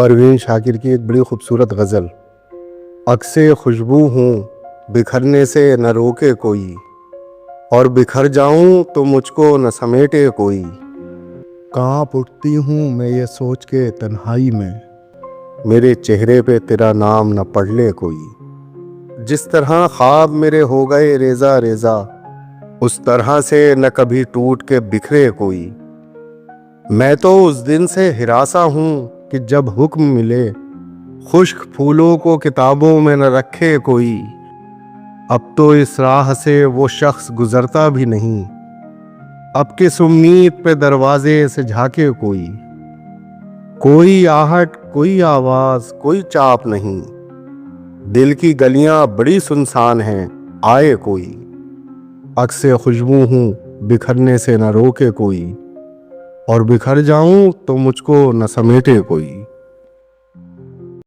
پروین شاکر کی ایک بڑی خوبصورت غزل۔ عکسِ خوشبو ہوں بکھرنے سے نہ روکے کوئی، اور بکھر جاؤں تو مجھ کو نہ سمیٹے کوئی۔ کانپ اٹھتی ہوں میں یہ سوچ کے تنہائی میں، میرے چہرے پہ تیرا نام نہ پڑھ لے کوئی۔ جس طرح خواب میرے ہو گئے ریزہ ریزہ، اس طرح سے نہ کبھی ٹوٹ کے بکھرے کوئی۔ میں تو اس دن سے ہراساں ہوں کہ جب حکم ملے خشک پھولوں کو کتابوں میں نہ رکھے کوئی۔ اب تو اس راہ سے وہ شخص گزرتا بھی نہیں، اب کس امید پہ دروازے سے جھانکے کوئی۔ کوئی آہٹ، کوئی آواز، کوئی چاپ نہیں، دل کی گلیاں بڑی سنسان ہیں، آئے کوئی۔ عکسِ خوشبو ہوں بکھرنے سے نہ روکے کوئی، اور بکھر جاؤں تو مجھ کو نہ سمیٹے کوئی۔